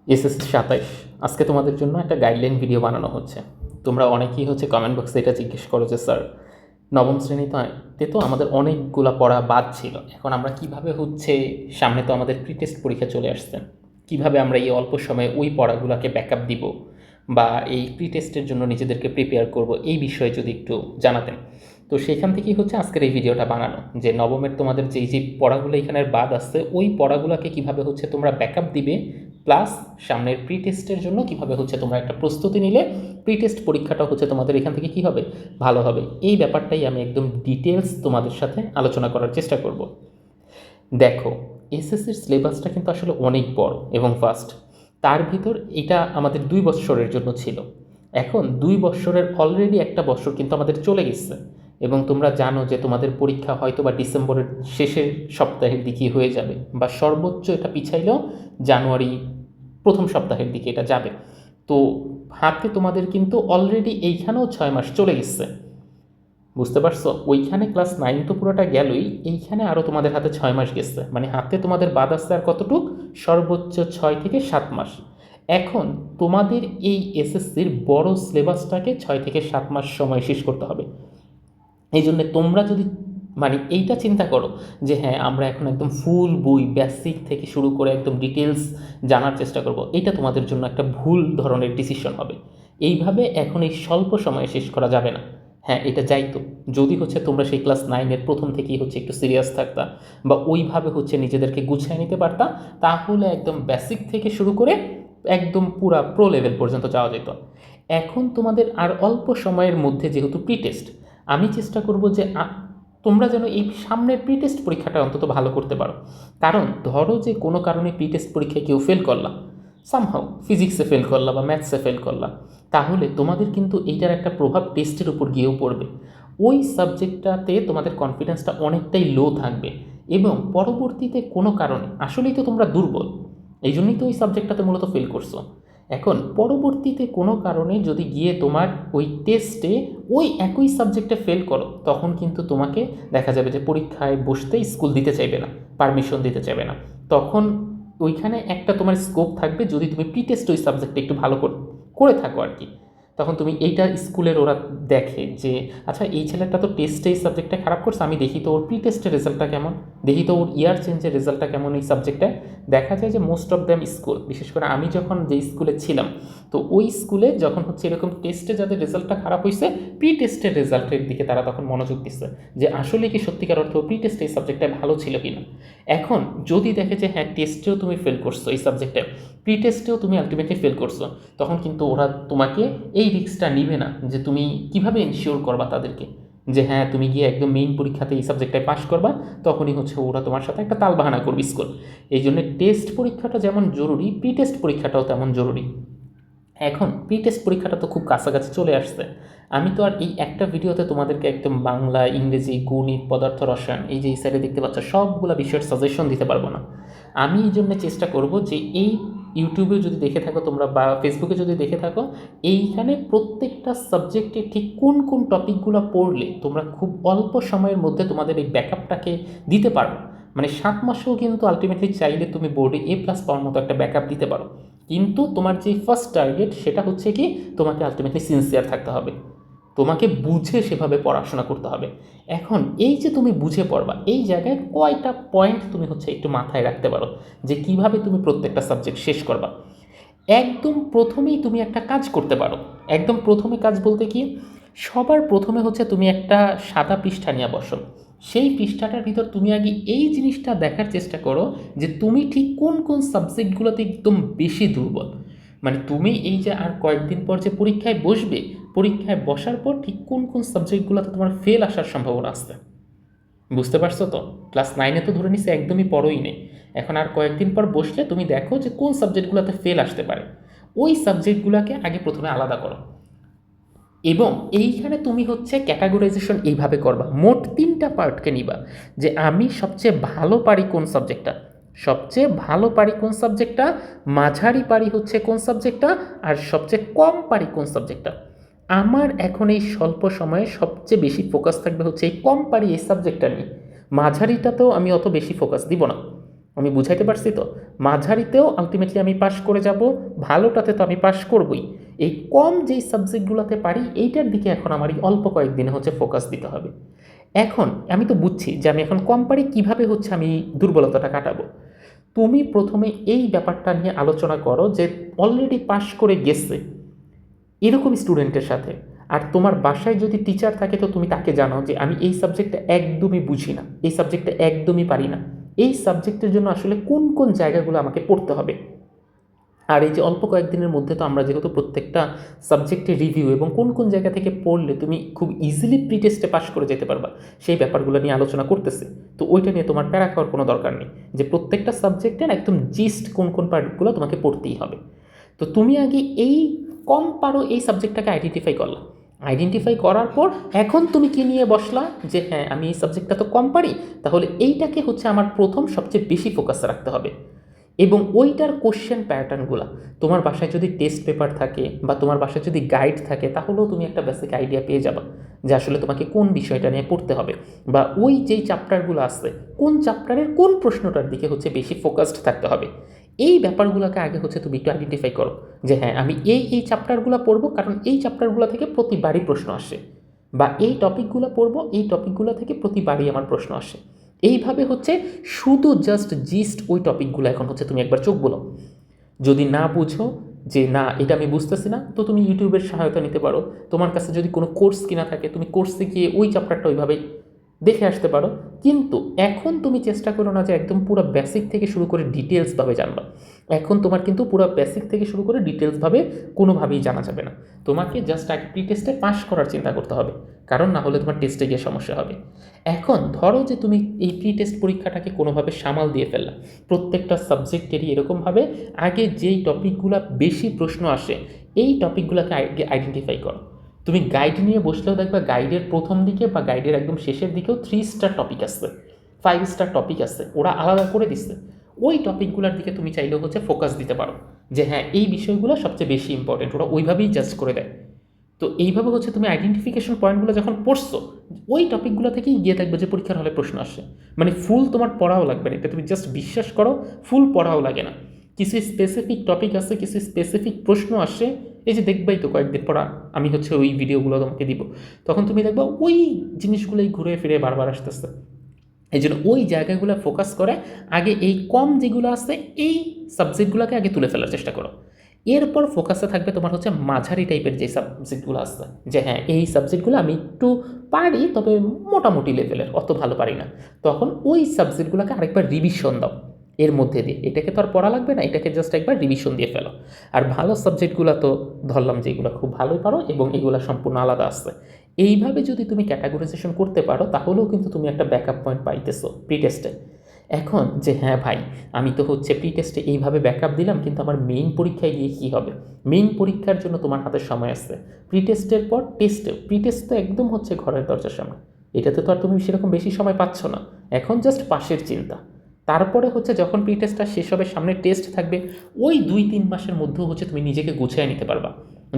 SSC 27 আজকে তোমাদের জন্য একটা গাইডলাইন ভিডিও বানানো হচ্ছে। তোমরা অনেকেই কমেন্ট বক্সে এটা জিজ্ঞেস করো যে স্যার নবম শ্রেণীতে তো আমাদের অনেকগুলা পড়া বাদ ছিল, এখন আমরা কিভাবে সামনে তো আমাদের প্রি টেস্ট পরীক্ষা চলে আসছে, কিভাবে আমরা এই অল্প সময়ে ওই পড়াগুলোকে ব্যাকআপ দিব বা এই প্রি টেস্টের জন্য নিজেদেরকে প্রিপেয়ার করব, এই বিষয়ে যদি একটু জানাতেন। তো সেখান থেকেই আজকের এই ভিডিওটা বানানো, যে নবমের তোমাদের যেই পড়াগুলো এখানের বাদ আসছে ওই পড়াগুলোকে কিভাবে তোমরা ব্যাকআপ দিবে, প্লাস সামনের প্রি টেস্টের জন্য কীভাবে তোমরা একটা প্রস্তুতি নিলে প্রি টেস্ট পরীক্ষাটা তোমাদের এখান থেকে কী হবে, ভালো হবে। এই ব্যাপারটাই আমি একদম ডিটেলস তোমাদের সাথে আলোচনা করার চেষ্টা করব। দেখো, এসএসসির সিলেবাসটা কিন্তু আসলে অনেক বড় এবং ফাস্ট। তার ভিতর এটা আমাদের 2 বছরের জন্য ছিল। এখন 2 বছরের অলরেডি একটা বছর কিন্তু আমাদের চলে গেছে, এবং তোমরা জানো যে তোমাদের পরীক্ষা হয়তো বা ডিসেম্বরের শেষের সপ্তাহের দিকে হয়ে যাবে, বা সর্বোচ্চ এটা পিছাইলেও জানুয়ারি প্রথম সপ্তাহের দিকে এটা যাবে। তো হাতে তোমাদের কিন্তু অলরেডি এইখানেও 6 মাস চলে গেছে, বুঝতে পারছো? ওইখানে ক্লাস 9 তো পুরোটা গেলই, এইখানে আরও তোমাদের হাতে 6 মাস গেছে, মানে হাতে তোমাদের বাদ আসছে আর কতটুক, সর্বোচ্চ 6 থেকে 7 মাস। এখন তোমাদের এই এসএসসির বড় সিলেবাসটাকে 6 থেকে 7 মাস সময় শেষ করতে হবে। এই জন্য তোমরা যদি এইটা চিন্তা করো যে হ্যাঁ আমরা এখন একদম ফুল বই বেসিক থেকে শুরু করে একদম ডিটেলস জানার চেষ্টা করব, এটা তোমাদের জন্য একটা ভুল ধরনের ডিসিশন হবে। এইভাবে এখন এই স্বল্প সময়ে শেষ করা যাবে না। হ্যাঁ, এটা যাইতো যদি তোমরা সেই ক্লাস 9-এর প্রথম থেকেই একটু সিরিয়াস থাকতা, বা ওইভাবে নিজেদেরকে গুছিয়ে নিতে পারতা, তাহলে একদম বেসিক থেকে শুরু করে একদম পুরা প্রো লেভেল পর্যন্ত যাওয়া যেত। এখন তোমাদের আর অল্প সময়ের মধ্যে যেহেতু প্রি টেস্ট, আমি চেষ্টা করব যে তোমরা যেন এই সামনের প্রি টেস্ট পরীক্ষাটা অন্তত ভালো করতে পারো। কারণ ধরো যে কোনো কারণে প্রি টেস্ট পরীক্ষায় কেউ ফেল করলা, সামহাও ফিজিক্সে ফেল করলা বা ম্যাথসে ফেল করলা, তাহলে তোমাদের কিন্তু এইটার একটা প্রভাব টেস্টের উপর গিয়েও পড়বে। ওই সাবজেক্টটাতে তোমাদের কনফিডেন্সটা অনেকটাই লো থাকবে, এবং পরবর্তীতে কোনো কারণে আসলেই তো তোমরা দুর্বল, এই জন্যই তো ওই সাবজেক্টটাতে মূলত ফেল করছো। এখন পরবর্তীতে কোনো কারণে যদি গিয়ে তোমার ওই টেস্টে ওই একই সাবজেক্টে ফেল করো, তখন কিন্তু তোমাকে দেখা যাবে যে পরীক্ষায় বসতে স্কুল দিতে চাইবে না, পারমিশন দিতে চাইবে না। তখন ওইখানে একটা তোমার স্কোপ থাকবে, যদি তুমি প্রি টেস্ট ওই সাবজেক্টে একটু ভালো করে থাকো আর কি, তখন তুমি এইটা স্কুলের ওরা দেখে যে আচ্ছা এই ছেলেটা তো টেস্টে এই সাবজেক্টটা খারাপ করছে, আমি দেখি তো ওর প্রি টেস্টের রেজাল্টটা কেমন, দেখি তো ওর ইয়ার চেঞ্জের রেজাল্টটা কেমন এই সাবজেক্টে। দেখা যায় যে মোস্ট অফ দ্যাম স্কুল, বিশেষ করে আমি যখন যে স্কুলে ছিলাম, তো ওই স্কুলে যখন এরকম টেস্টে যাদের রেজাল্টটা খারাপ হয়েছে, প্রি টেস্টের রেজাল্টের দিকে তারা তখন মনোযোগ দিচ্ছে যে আসলে কি সত্যিকার অর্থে প্রি টেস্টে এই সাবজেক্টটা ভালো ছিল কিনা। এখন যদি দেখে যে হ্যাঁ টেস্টেও তুমি ফেল করছো এই সাবজেক্টে, প্রি টেস্টেও তুমি আলটিমেটলি ফেল করছো, তখন কিন্তু ওরা তোমাকে এই রিস্কটা নিবে না যে তুমি কিভাবে এনশিওর করবা তাদেরকে যে হ্যাঁ তুমি গিয়ে একদম মেইন পরীক্ষাতে এই সাবজেক্টটায় পাশ করবা, তখনই ওরা তোমার সাথে একটা তালবাহানা করবে স্কুল। এই জন্য টেস্ট পরীক্ষাটা যেমন জরুরি, প্রি টেস্ট পরীক্ষাটাও তেমন জরুরি। এখন প্রি টেস্ট পরীক্ষাটা তো খুব কাছাকাছি চলে আসছে, আমি তো আর এই একটা ভিডিওতে তোমাদেরকে একদম বাংলা, ইংরেজি, গণিত, পদার্থ, রসায়ন, এই যে এই সাইডে দেখতে পাচ্ছ সবগুলো বিষয়ের সাজেশন দিতে পারবো না। আমি এই জন্য চেষ্টা করব যে এই ইউটিউবে যদি দেখে থাকো তোমরা বা ফেসবুকে যদি দেখে থাকো, এইখানে প্রত্যেকটা সাবজেক্টে ঠিক কোন কোন টপিকগুলো পড়লে তোমরা খুব অল্প সময়ের মধ্যে তোমাদের এই ব্যাকআপটাকে দিতে পারো। 7 মাসেও কিন্তু আলটিমেটলি চাইলে তুমি বোর্ডে A+ পাওয়ার মতো একটা ব্যাকআপ দিতে পারো, কিন্তু তোমার যে ফার্স্ট টার্গেট সেটা কি, তোমাকে আলটিমেটলি সিনসিয়ার থাকতে হবে, তোমাকে বুঝে সেভাবে পড়াশোনা করতে হবে। এখন এই যে তুমি বুঝে পড়বা, এই জায়গায় কয়টা পয়েন্ট তুমি একটু মাথায় রাখতে পারো যে কিভাবে তুমি প্রত্যেকটা সাবজেক্ট শেষ করবা। একদম প্রথমেই তুমি একটা কাজ করতে পারো। একদম প্রথমে কাজ বলতে কি, সবার প্রথমে তুমি একটা সাদা পৃষ্ঠা নিয়ে বসো। সেই পৃষ্ঠাটার ভিতর তুমি আগে এই জিনিসটা দেখার চেষ্টা করো যে তুমি ঠিক কোন কোন সাবজেক্টগুলোতে একদম বেশি দুর্বল। তুমি এই যে আর কয়েকদিন পর যে পরীক্ষায় বসবে, পরীক্ষায় বসার পর ঠিক কোন কোন সাবজেক্টগুলোতে তোমার ফেল আসার সম্ভাবনা আছে, বুঝতে পারছো তো? ক্লাস 9-এ তো ধরে নিচ্ছে একদমই পড়োই নেই, এখন আর কয়েকদিন পর বসলে তুমি দেখো যে কোন সাবজেক্টগুলোতে ফেল আসতে পারে, ওই সাবজেক্টগুলোকে আগে প্রথমে আলাদা করো। এবং এইখানে তুমি ক্যাটাগরাইজেশন এইভাবে করবা, মোট 3টা পার্টকে নিবা, যে আমি সবচেয়ে ভালো পারি কোন সাবজেক্টটা, সবচেয়ে ভালো পারি কোন সাবজেক্টটা, মাঝারি পারি কোন সাবজেক্টটা, আর সবচেয়ে কম পারি কোন সাবজেক্টটা। আমার এখন এই স্বল্প সময়ে সবচেয়ে বেশি ফোকাস থাকবে এই কম পারি এই সাবজেক্টটা নিয়ে, মাঝারিটাতেও আমি অত বেশি ফোকাস দিব না। আমি বুঝাইতে পারছি তো? মাঝারিতেও আলটিমেটলি আমি পাস করে যাব, ভালোটাতে তো আমি পাস করবই। এই কম যেই সাবজেক্টগুলোতে পারি এইটার দিকে এখন আমার এই অল্প কয়েকদিনে হচ্ছে ফোকাস দিতে হবে। এখন আমি তো বুঝছি যে আমি এখন কম পারি, কীভাবে হচ্ছে আমি দুর্বলতাটা কাটাবো। তুমি প্রথমে এই ব্যাপারটা নিয়ে আলোচনা করো যে অলরেডি পাস করে গেছে এরকম স্টুডেন্টের সাথে। আর তোমার বাসায় যদি টিচার থাকে তো তুমি তাকে জানাও যে আমি এই সাবজেক্টটা একদমই বুঝি না, এই সাবজেক্টটা একদমই পারি না, এই সাবজেক্টের জন্য আসলে কোন কোন জায়গাগুলো আমাকে পড়তে হবে। আর এই যে অল্প কয়েকদিনের মধ্যে তো আমরা যেহেতু প্রত্যেকটা সাবজেক্টে রিভিউ এবং কোন কোন জায়গা থেকে পড়লে তুমি খুব ইজিলি প্রি টেস্টে পাস করে যেতে পারবা সেই ব্যাপারগুলো নিয়ে আলোচনা করতেছে। তো ওইটা নিয়ে তোমার প্যারা খাওয়ার কোনো দরকার নেই যে প্রত্যেকটা সাবজেক্টের একদম জিস্ট কোন কোন পার্টগুলো তোমাকে পড়তেই হবে। তো তুমি আগে এই কম পারো এই সাবজেক্টটাকে আইডেন্টিফাই করলা, আইডেন্টিফাই করার পর এখন তুমি কি নিয়ে বসলা যে হ্যাঁ আমি এই সাবজেক্টটা তো কম পারি, তাহলে এইটাকে হচ্ছে আমার প্রথম সবচেয়ে বেশি ফোকাস রাখতে হবে। এবং ওইটার কোশ্চেন প্যাটার্নগুলো তোমার বাসায় যদি টেস্ট পেপার থাকে বা তোমার বাসায় যদি গাইড থাকে তাহলেও তুমি একটা বেসিক আইডিয়া পেয়ে যাবে যে আসলে তোমাকে কোন বিষয়টা নিয়ে পড়তে হবে বা ওই যেই চ্যাপ্টারগুলো আছে কোন চ্যাপ্টারের কোন প্রশ্নটার দিকে হচ্ছে বেশি ফোকাসড থাকতে হবে। এই ব্যাপারগুলোকে আগে হচ্ছে তুমি একটু আইডেন্টিফাই করো যে হ্যাঁ আমি এই চ্যাপ্টারগুলো পড়বো কারণ এই চ্যাপ্টারগুলো থেকে প্রতিবারই প্রশ্ন আসে, বা এই টপিকগুলো পড়বো এই টপিকগুলো থেকে প্রতিবারই আমার প্রশ্ন আসে। এইভাবে হচ্ছে শুধু জাস্ট জিস্ট ওই টপিকগুলো এখন হচ্ছে তুমি একবার চোখ বলো। যদি না বুঝো যে না এটা আমি বুঝতেছি না তো তুমি ইউটিউবের সহায়তা নিতে পারো। তোমার কাছে যদি কোনো কোর্স কিনা থাকে তুমি কোর্সে গিয়ে ওই চ্যাপ্টারটা ওইভাবেই দেখে আসতে পারো। কিন্তু এখন তুমি চেষ্টা করো না যে একদম পুরো বেসিক থেকে শুরু করে ডিটেলসভাবে জানবা। এখন তোমার কিন্তু পুরো বেসিক থেকে শুরু করে ডিটেলসভাবে কোনোভাবেই জানা যাবে না। তোমাকে জাস্ট এক প্রি টেস্টে পাস করার চিন্তা করতে হবে, কারণ না হলে তোমার টেস্টে গিয়ে সমস্যা হবে। এখন ধরো যে তুমি এই প্রি টেস্ট পরীক্ষাটাকে কোনোভাবে সামাল দিয়ে ফেললা, প্রত্যেকটা সাবজেক্টেরই এরকমভাবে আগে যেই টপিকগুলো বেশি প্রশ্ন আসে এই টপিকগুলোকে আগে আইডেন্টিফাই করো। তুমি গাইড নিয়ে বসলেও দেখবা গাইডের প্রথম দিকে বা গাইডের একদম শেষের দিকেও 3 স্টার টপিক আসছে, 5 স্টার টপিক আছে, ওরা আলাদা করে দিচ্ছে। ওই টপিকগুলোর দিকে তুমি চাইলেও হচ্ছে ফোকাস দিতে পারো যে হ্যাঁ এই বিষয়গুলো সবচেয়ে বেশি ইম্পর্টেন্ট, ওরা ওইভাবেই জাজ করে দেয়। তো এইভাবে হচ্ছে তুমি আইডেন্টিফিকেশন পয়েন্টগুলো যখন পড়ছো ওই টপিকগুলো থেকেই গিয়ে থাকবে যে পরীক্ষার হলে প্রশ্ন আসে। মানে ফুল তোমার পড়াও লাগবে না, এটা তুমি জাস্ট বিশ্বাস করো, ফুল পড়াও লাগে না। কিছু স্পেসিফিক টপিক আছে, কিছু স্পেসিফিক প্রশ্ন আসে, এই যে দেখবাই তো কয়েকদিন পর আমি হচ্ছে ওই ভিডিওগুলো তোমাকে দিব, তখন তুমি দেখবা ওই জিনিসগুলোই ঘুরে ফিরে বারবার আসতেছে। এই জন্য ওই জায়গাগুলো ফোকাস করে আগে এই কম যেগুলো আছে এই সাবজেক্টগুলোকে আগে তুলে ফেলার চেষ্টা করো। এরপর ফোকাসে থাকবে তোমার হচ্ছে মাঝারি টাইপের যে সাবজেক্টগুলো আসছে যে হ্যাঁ এই সাবজেক্টগুলো আমি একটু পারি তবে মোটামুটি লেভেলের, অত ভালো পারি না। তখন ওই সাবজেক্টগুলোকে আরেকবার রিভিশন দাও এর মধ্যে দিয়ে, এটাকে তো আর পড়া লাগবে না, এটাকে জাস্ট একবার রিভিশন দিয়ে ফেলো। আর ভালো সাবজেক্টগুলো তো ধরলাম যে এগুলো খুব ভালোই পারো এবং এগুলো সম্পূর্ণ আলাদা আসছে। এইভাবে যদি তুমি ক্যাটাগরাইজেশন করতে পারো তাহলেও কিন্তু তুমি একটা ব্যাকআপ পয়েন্ট পাইতেছো প্রি টেস্টে। এখন যে হ্যাঁ ভাই আমি তো হচ্ছে প্রি টেস্টে এইভাবে ব্যাকআপ দিলাম কিন্তু আমার মেইন পরীক্ষায় গিয়ে কী হবে। মেইন পরীক্ষার জন্য তোমার হাতে সময় আসছে, প্রি টেস্টের পর টেস্টে, প্রি টেস্ট তো একদম হচ্ছে ঘরের দরজার সামনে, এটাতে তো আর তুমি সেরকম বেশি সময় পাচ্ছ না, এখন জাস্ট পাশের চিন্তা। তারপরে হচ্ছে যখন প্রি টেস্টটা শেষ হবে সামনে টেস্ট থাকবে, ওই 2-3 মাসের মধ্যেও হচ্ছে তুমি নিজেকে গুছিয়ে নিতে পারবা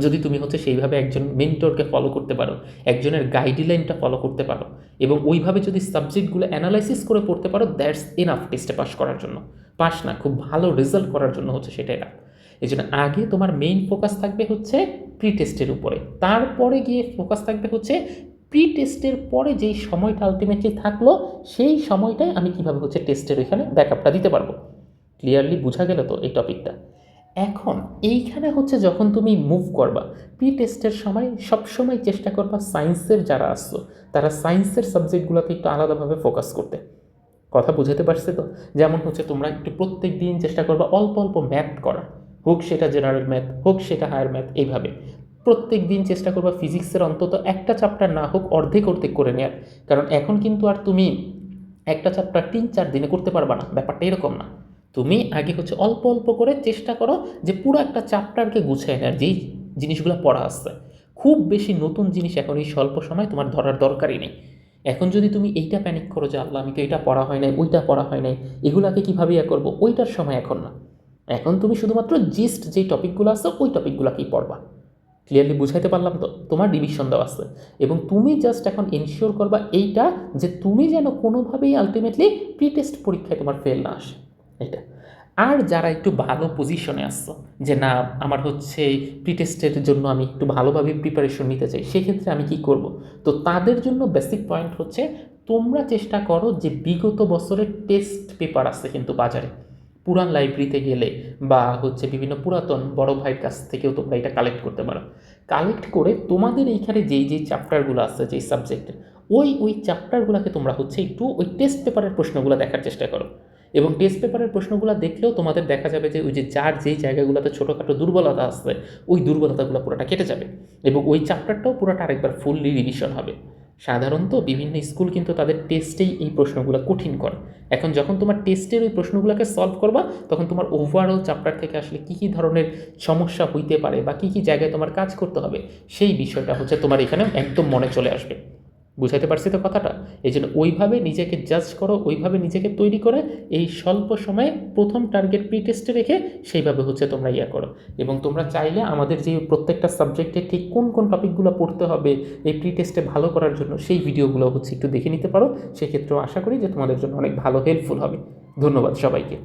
যদি তুমি হচ্ছে সেইভাবে একজন মেন্টরকে ফলো করতে পারো, একজনের গাইডলাইনটা ফলো করতে পারো এবং ওইভাবে যদি সাবজেক্টগুলো অ্যানালাইসিস করে পড়তে পারো, দ্যাটস এনাফ টেস্টে পাস করার জন্য। পাস না, খুব ভালো রেজাল্ট করার জন্য হচ্ছে সেটাই না। এই জন্য আগে তোমার মেইন ফোকাস থাকবে হচ্ছে প্রি টেস্টের উপরে, তারপরে গিয়ে ফোকাস থাকবে হচ্ছে প্রি টেস্টের পরে যেই সময়টা আলটিমেটলি থাকলো সেই সময়টায় আমি কীভাবে হচ্ছে টেস্টের ওইখানে ব্যাকআপটা দিতে পারবো। ক্লিয়ারলি বোঝা গেল তো এই টপিকটা? এখন এইখানে হচ্ছে যখন তুমি মুভ করবা প্রি টেস্টের সময় সবসময় চেষ্টা করবা সায়েন্সের যারা আসছো তারা সায়েন্সের সাবজেক্টগুলোতে একটু আলাদাভাবে ফোকাস করতে। কথা বুঝাতে পারছে তো? যেমন হচ্ছে তোমরা একটু প্রত্যেক দিন চেষ্টা করবা অল্প অল্প ম্যাথ করার, হোক সেটা জেনারেল ম্যাথ হোক সেটা হায়ার ম্যাথ, এইভাবে প্রত্যেক দিন চেষ্টা করবা ফিজিক্সের অন্তত একটা চ্যাপ্টার না হোক অর্ধেক অর্ধেক করে নেওয়ার। কারণ এখন কিন্তু আর তুমি একটা চ্যাপ্টার 3-4 দিনে করতে পারবা না, ব্যাপারটা এরকম না। তুমি আগে হচ্ছে অল্প অল্প করে চেষ্টা করো যে পুরো একটা চ্যাপ্টারকে গুছিয়ে নেওয়ার, যেই জিনিসগুলো পড়া আসছে। খুব বেশি নতুন জিনিস এখন এই স্বল্প সময় তোমার ধরার দরকারই নেই। এখন যদি তুমি এইটা প্যানিক করো যে আল্লাহ আমি তো এটা পড়া হয় নাই, ওইটা পড়া হয় নাই, এগুলাকে কীভাবে করবো, ওইটার সময় এখন না। এখন তুমি শুধুমাত্র জিস্ট যেই টপিকগুলো আছে ওই টপিকগুলোকেই পড়বা। ক্লিয়ারলি বুঝাইতে পারলাম তো? তোমার ডিভিশন দেওয়া আছে এবং তুমি জাস্ট এখন এনশিওর করবা এইটা যে তুমি যেন কোনোভাবেই আলটিমেটলি প্রি টেস্ট পরীক্ষায় তোমার ফেল না আসে। এটা। আর যারা একটু ভালো পজিশনে আসছো যে না আমার হচ্ছে প্রি টেস্টের জন্য আমি একটু ভালোভাবে প্রিপারেশন নিতে চাই, সেক্ষেত্রে আমি কি করব? তো তাদের জন্য বেসিক পয়েন্ট হচ্ছে তোমরা চেষ্টা করো যে বিগত বছরের টেস্ট পেপার আছে কিন্তু বাজারে, পুরান লাইব্রেরিতে গেলে বা হচ্ছে বিভিন্ন পুরাতন বড় ভাইয়ের কাছ থেকেও তোমরা এটা কালেক্ট করতে পারো। কালেক্ট করে তোমাদের এইখানে যেই চ্যাপ্টারগুলো আছে যেই সাবজেক্টের ওই চ্যাপ্টারগুলোকে তোমরা হচ্ছে একটু ওই টেস্ট পেপারের প্রশ্নগুলো দেখার চেষ্টা করো। এবং টেস্ট পেপারের প্রশ্নগুলো দেখলেও তোমাদের দেখা যাবে যে ওই যে যার যেই জায়গাগুলোতে ছোটোখাটো দুর্বলতা আসছে ওই দুর্বলতাগুলো পুরোটা কেটে যাবে এবং ওই চ্যাপ্টারটাও পুরোটা আরেকবার ফুললি রিভিশন হবে। সাধারণত বিভিন্ন স্কুল কিন্তু তাদের টেস্টেই এই প্রশ্নগুলো কঠিন করে। এখন যখন তোমার টেস্টের ওই প্রশ্নগুলোকে সলভ করবা তখন তোমার ওভারঅল চ্যাপ্টার থেকে আসলে কী কী ধরনের সমস্যা হইতে পারে বা কী কী জায়গায় তোমার কাজ করতে হবে সেই বিষয়টা হচ্ছে তোমার এখানে একদম মনে চলে আসবে। বুঝাইতে পারছি তো কথাটা? এই জন্য ওইভাবে নিজেকে জাজ করো, ওইভাবে নিজেকে তৈরি করে এই স্বল্প সময়ে প্রথম টার্গেট প্রি টেস্টে রেখে সেইভাবে হচ্ছে তোমরা করো। এবং তোমরা চাইলে আমাদের যে প্রত্যেকটা সাবজেক্টে ঠিক কোন কোন টপিকগুলো পড়তে হবে এই প্রি টেস্টে ভালো করার জন্য সেই ভিডিওগুলো হচ্ছে একটু দেখে নিতে পারো। সেক্ষেত্রেও আশা করি যে তোমাদের জন্য অনেক ভালো হেল্পফুল হবে। ধন্যবাদ সবাইকে।